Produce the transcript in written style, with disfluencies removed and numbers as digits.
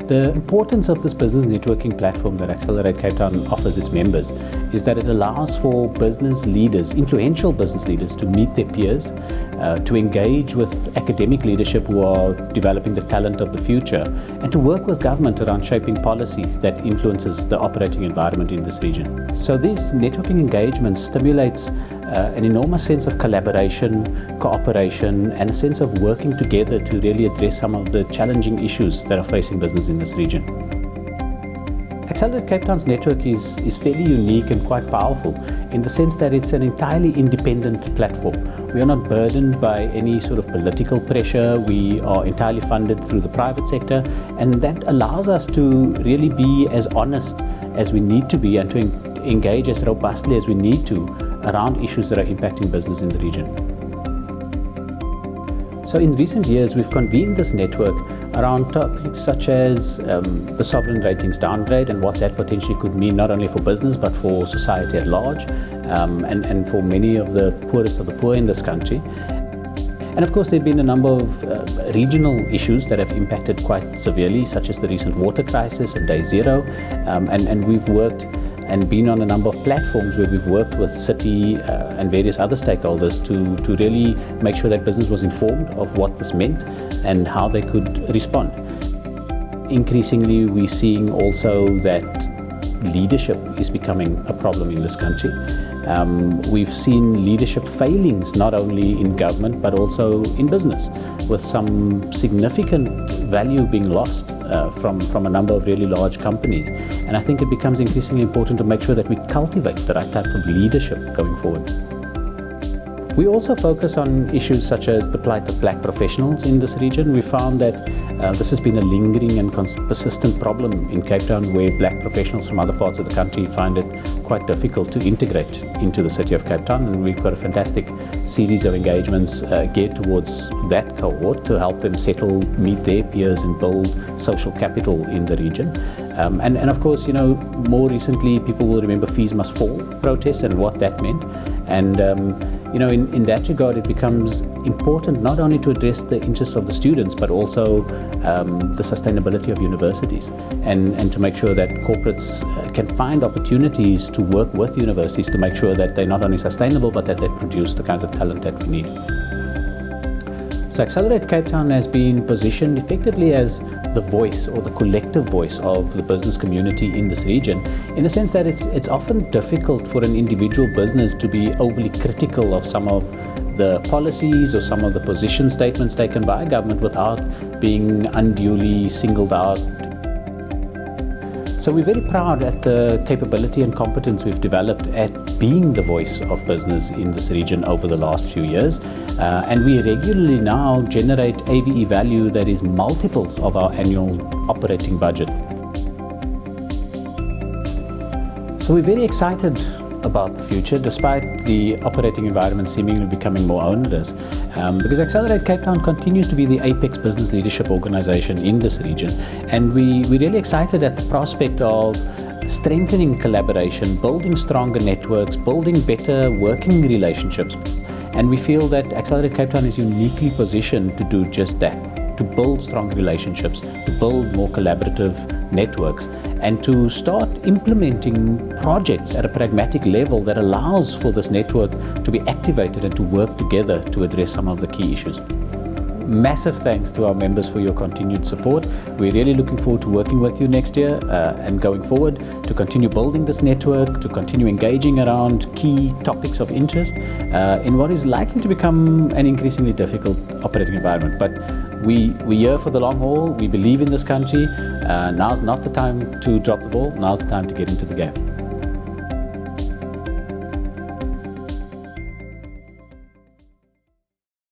The importance of this business networking platform that Accelerate Cape Town offers its members is that it allows for business leaders, influential business leaders, to meet their peers, to engage with academic leadership who are developing the talent of the future, and to work with government around shaping policy that influences the operating environment in this region. So these networking engagements stimulates an enormous sense of collaboration, cooperation, and a sense of working together to really address some of the challenging issues that are facing business in this region. Accelerate Cape Town's network is fairly unique and quite powerful in the sense that it's an entirely independent platform. We are not burdened by any sort of political pressure. We are entirely funded through the private sector, and that allows us to really be as honest as we need to be and to engage as robustly as we need to around issues that are impacting business in the region. So in recent years, we've convened this network around topics such as the sovereign ratings downgrade and what that potentially could mean not only for business but for society at large, and for many of the poorest of the poor in this country. And of course, there have been a number of regional issues that have impacted quite severely, such as the recent water crisis and Day Zero, and we've worked and been on a number of platforms where we've worked with city and various other stakeholders to really make sure that business was informed of what this meant and how they could respond. Increasingly, we're seeing also that leadership is becoming a problem in this country. We've seen leadership failings not only in government but also in business, with some significant value being lost from a number of really large companies. And I think it becomes increasingly important to make sure that we cultivate the right type of leadership going forward. We also focus on issues such as the plight of black professionals in this region. We found that this has been a lingering and persistent problem in Cape Town, where black professionals from other parts of the country find it quite difficult to integrate into the city of Cape Town, and we've got a fantastic series of engagements geared towards that cohort to help them settle, meet their peers, and build social capital in the region. And of course, more recently, people will remember Fees Must Fall protests and what that meant. And in that regard, it becomes important not only to address the interests of the students, but also the sustainability of universities, and to make sure that corporates can find opportunities to work with universities to make sure that they're not only sustainable, but that they produce the kinds of talent that we need. So Accelerate Cape Town has been positioned effectively as the voice or the collective voice of the business community in this region, in the sense that it's often difficult for an individual business to be overly critical of some of the policies or some of the position statements taken by government without being unduly singled out. So we're very proud at the capability and competence we've developed at being the voice of business in this region over the last few years. And we regularly now generate AVE value that is multiples of our annual operating budget. So we're very excited about the future, despite the operating environment seemingly becoming more onerous, because Accelerate Cape Town continues to be the apex business leadership organization in this region, and we're really excited at the prospect of strengthening collaboration, building stronger networks, building better working relationships. And we feel that Accelerate Cape Town is uniquely positioned to do just that, to build strong relationships, to build more collaborative networks, and to start implementing projects at a pragmatic level that allows for this network to be activated and to work together to address some of the key issues. Massive thanks to our members for your continued support. We're really looking forward to working with you next year and going forward to continue building this network, to continue engaging around key topics of interest in what is likely to become an increasingly difficult operating environment. But we're here for the long haul. We believe in this country. Now's not the time to drop the ball. Now's the time to get into the game.